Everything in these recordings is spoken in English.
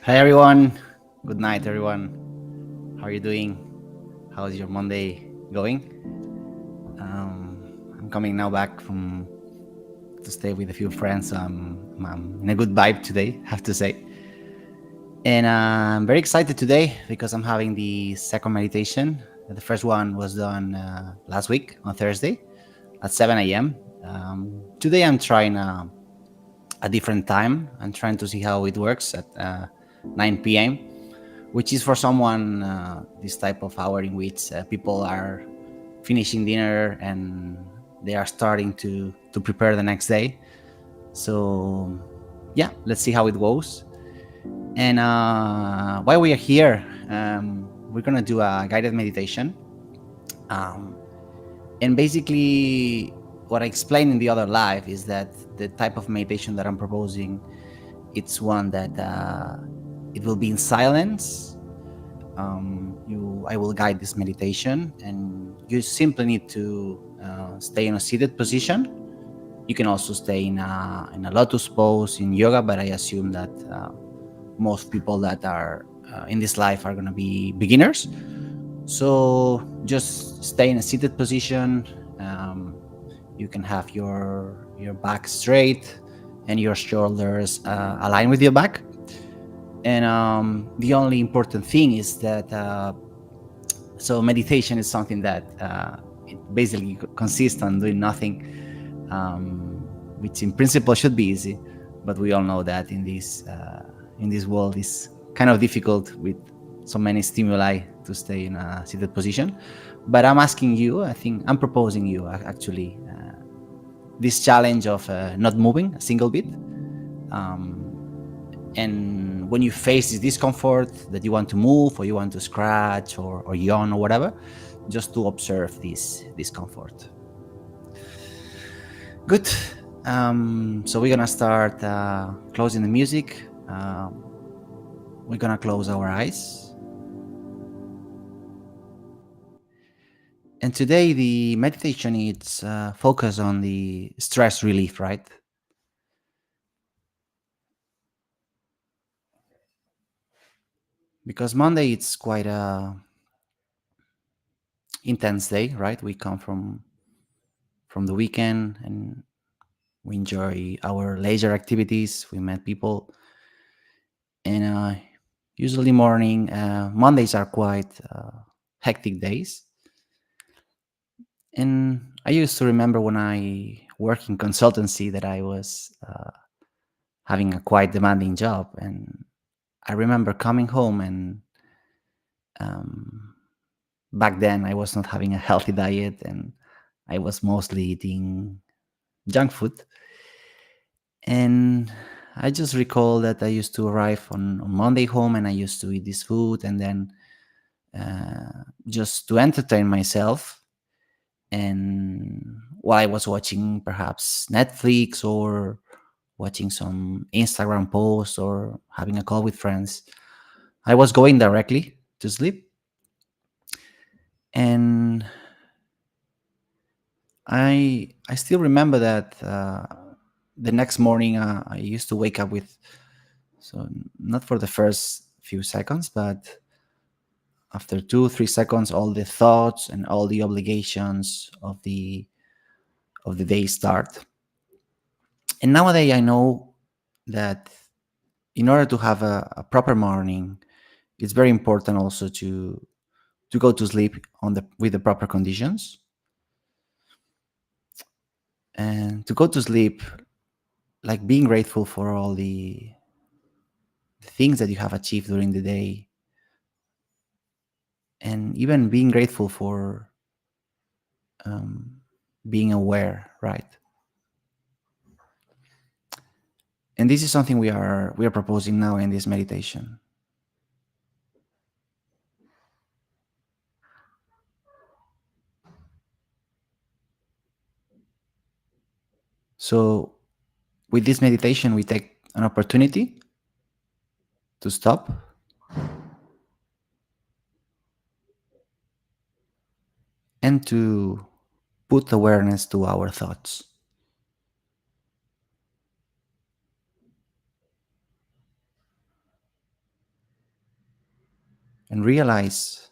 Hi everyone. Good night everyone. How are you doing? How's your Monday going? I'm coming now back from to stay with a few friends. I'm in a good vibe today, have to say. And I'm very excited today because I'm having the second meditation. The first one was done last week on Thursday at 7 a.m. Today I'm trying a different time. I'm trying to see how it works at 9 p.m., which is for someone this type of hour in which people are finishing dinner and they are starting to prepare the next day. So yeah, let's see how it goes. And while we are here, we're gonna do a guided meditation. Um, and basically, what I explained in the other live is that the type of meditation that I'm proposing, it's one that it will be in silence. I will guide this meditation, and you simply need to stay in a seated position. You can also stay in a lotus pose in yoga, but I assume that most people that are in this life are going to be beginners. So just stay in a seated position. Um, you can have your back straight and your shoulders aligned with your back. And the only important thing is that so meditation is something that it basically consists on doing nothing, which in principle should be easy, but we all know that in this world is kind of difficult with so many stimuli to stay in a seated position. But I'm asking you, I think I'm proposing you actually this challenge of not moving a single bit. Um, and when you face this discomfort that you want to move or you want to scratch or yawn or whatever, just to observe this discomfort. Good. So we're gonna start closing the music. We're gonna close our eyes. And today the meditation is focused on the stress relief, right? Because Monday it's quite a intense day, right? We come from the weekend and we enjoy our leisure activities. We met people, and usually morning Mondays are quite hectic days. And I used to remember when I worked in consultancy that I was having a quite demanding job, and I remember coming home and um, back then I was not having a healthy diet, and I was mostly eating junk food. And I just recall that I used to arrive on Monday home and I used to eat this food, and then just to entertain myself. And while I was watching perhaps Netflix or watching some Instagram posts or having a call with friends, I was going directly to sleep. And I still remember that the next morning I used to wake up with, so not for the first few seconds, but after 2 3 seconds, all the thoughts and all the obligations of the day start. And nowadays I know that in order to have a proper morning, it's very important also to go to sleep on the with the proper conditions, and to go to sleep like being grateful for all the things that you have achieved during the day, and even being grateful for um, being aware, right? And this is something we are proposing now in this meditation. So with this meditation we take an opportunity to stop and to put awareness to our thoughts. and realize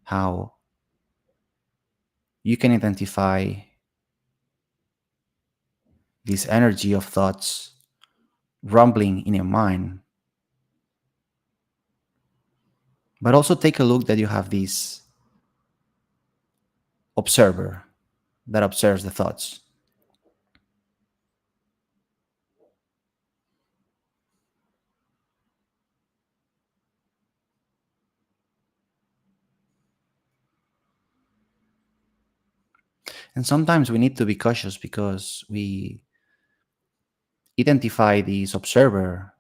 how you can identify this energy of thoughts rumbling in your mind, but also take a look that you have this observer that observes the thoughts. And sometimes we need to be cautious because we identify this observer.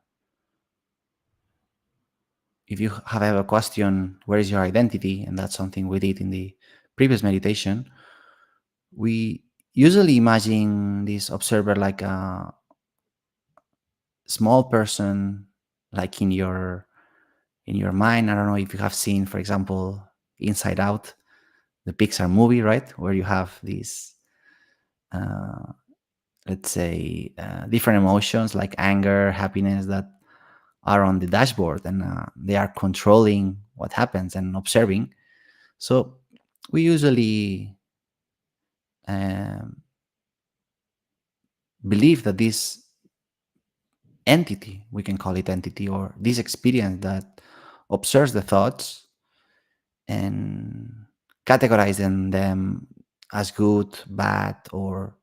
If you have ever questioned where is your identity, and that's something we did in the previous meditation, we usually imagine this observer like a small person, like in your mind. I don't know if you have seen, for example, Inside Out, the Pixar movie, right, where you have these, uh, let's say, different emotions like anger, happiness that are on the dashboard, and they are controlling what happens and observing. So we usually um, believe that this entity, we can call it entity, or this experience that observes the thoughts and categorizing them as good, bad, or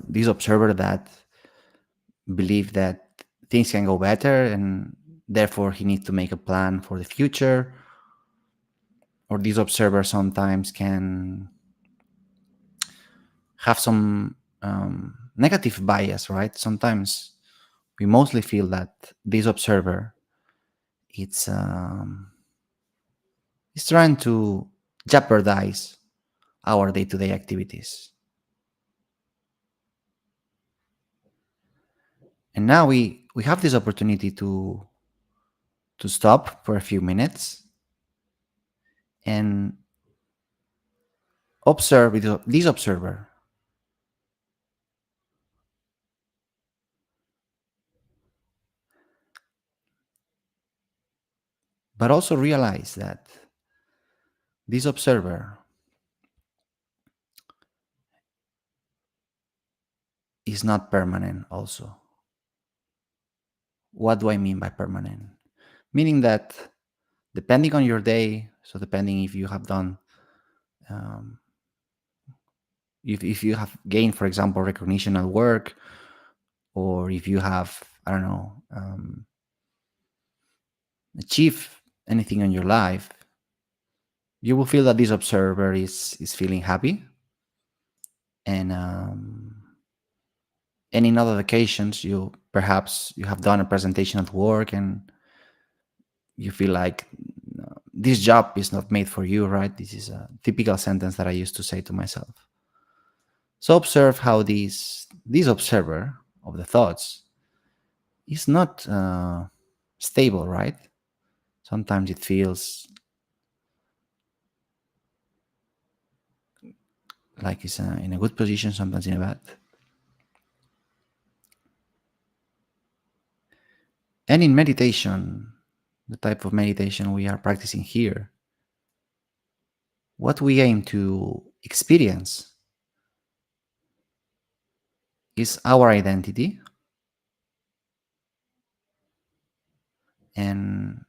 this observer that believe that things can go better and therefore he needs to make a plan for the future, or this observer sometimes can have some negative bias, right? Sometimes we mostly feel that this observer it's it's trying to jeopardize our day-to-day activities. And now we have this opportunity to stop for a few minutes and observe this observer, but also realize that this observer is not permanent also. What do I mean by permanent? Meaning that depending on your day, so depending if you have done, um, if you have gained, for example, recognition at work, or if you have, I don't know, achieved anything in your life, you will feel that this observer is feeling happy. And in other occasions, you perhaps you have done a presentation at work and you feel like this job is not made for you, right? This is a typical sentence that I used to say to myself. So observe how this observer of the thoughts is not stable, right? Sometimes it feels like it's in a good position, sometimes in a bad. And in meditation, the type of meditation we are practicing here, what we aim to experience is our identity, and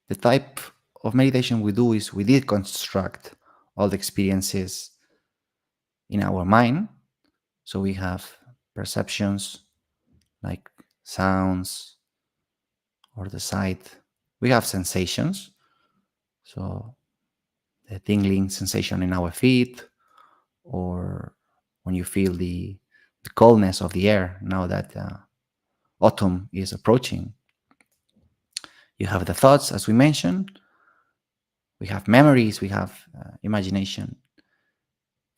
the type of meditation we do is we deconstruct all the experiences in our mind. So we have perceptions like sounds or the sight. We have sensations. So the tingling sensation in our feet, or when you feel the coldness of the air now that autumn is approaching. You have the thoughts, as we mentioned. We have memories, we have imagination,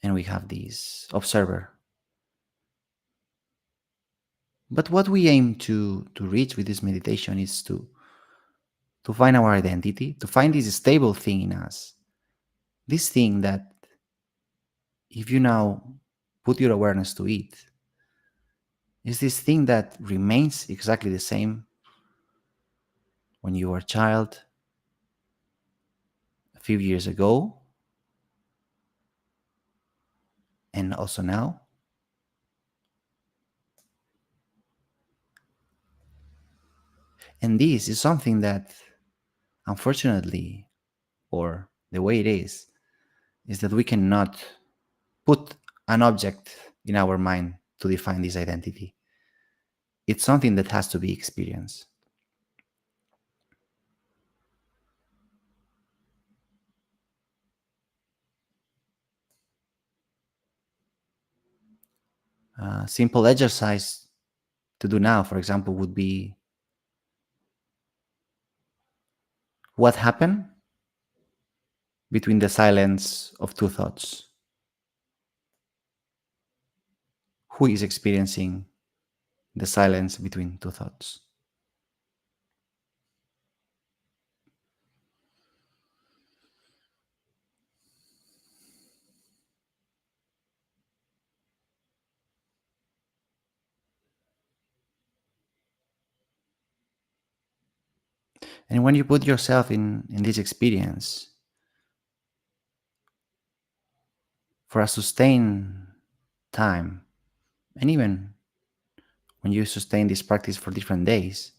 and we have this observer. But what we aim to reach with this meditation is to find our identity, to find this stable thing in us. This thing that if you now put your awareness to it, is this thing that remains exactly the same when you were a child a few years ago and also now. And this is something that, unfortunately, or the way it is that we cannot put an object in our mind to define this identity. It's something that has to be experienced. A simple exercise to do now, for example, would be what happened between the silence of two thoughts? Who is experiencing the silence between two thoughts? And when you put yourself in this experience for a sustained time, and even when you sustain this practice for different days,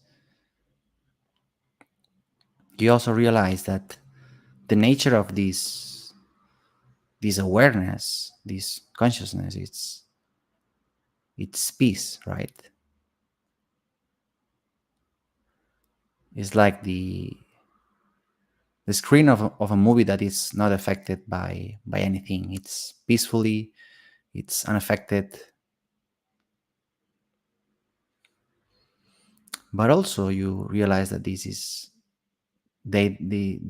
you also realize that the nature of this awareness, this consciousness, it's peace, right? It's like the screen of a movie that is not affected by anything. It's peacefully, it's unaffected. But also you realize that this is the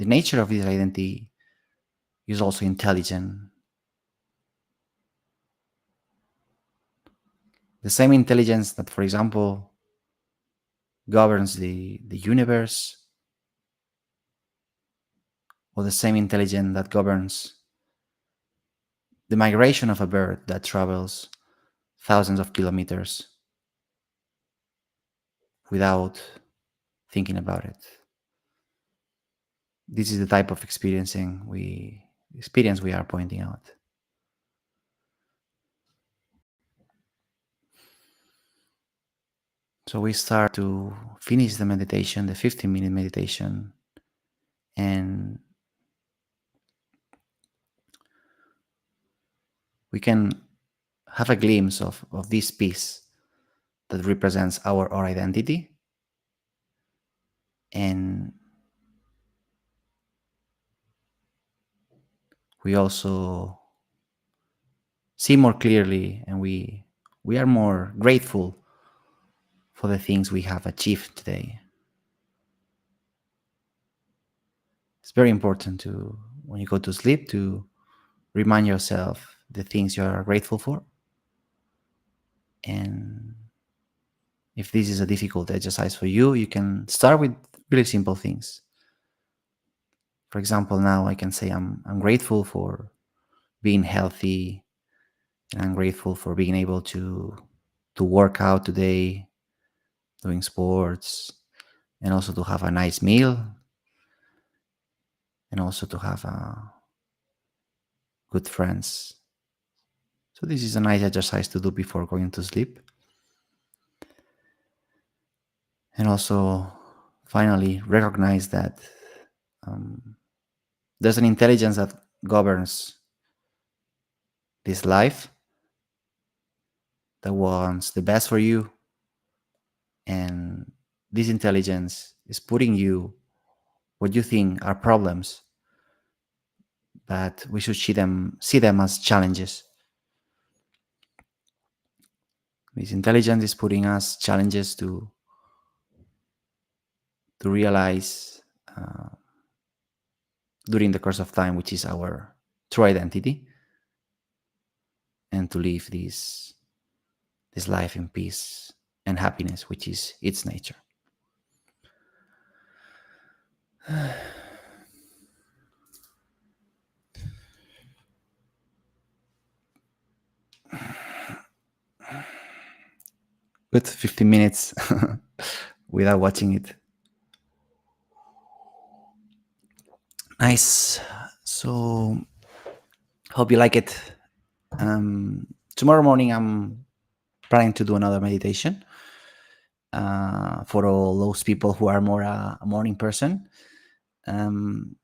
nature of this identity is also intelligent. The same intelligence that, for example, governs the universe, or the same intelligence that governs the migration of a bird that travels thousands of kilometers without thinking about it. This is the type of experience we are pointing out. So we start to finish the meditation, the 15-minute meditation, and we can have a glimpse of this piece that represents our identity. And we also see more clearly, and we are more grateful for the things we have achieved today. It's very important to, when you go to sleep, to remind yourself the things you are grateful for. And if this is a difficult exercise for you, you can start with really simple things. For example, now I can say I'm grateful for being healthy, and I'm grateful for being able to work out today, doing sports, and also to have a nice meal, and also to have good friends. So this is a nice exercise to do before going to sleep. And also, finally, recognize that um, there's an intelligence that governs this life, that wants the best for you. And this intelligence is putting you what you think are problems, but we should see them as challenges. This intelligence is putting us challenges to realize during the course of time, which is our true identity, and to live this life in peace and happiness, which is its nature. good 15 minutes without watching it. Nice. So hope you like it. Tomorrow morning I'm planning to do another meditation for all those people who are more a morning person. Um,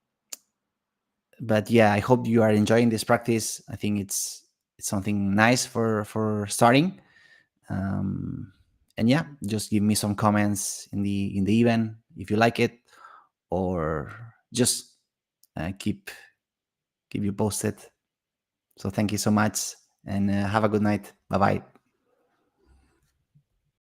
but yeah, I hope you are enjoying this practice. I think it's something nice for starting. Um, and yeah, just give me some comments in the event if you like it, or just keep you posted. So thank you so much, and have a good night. Bye bye.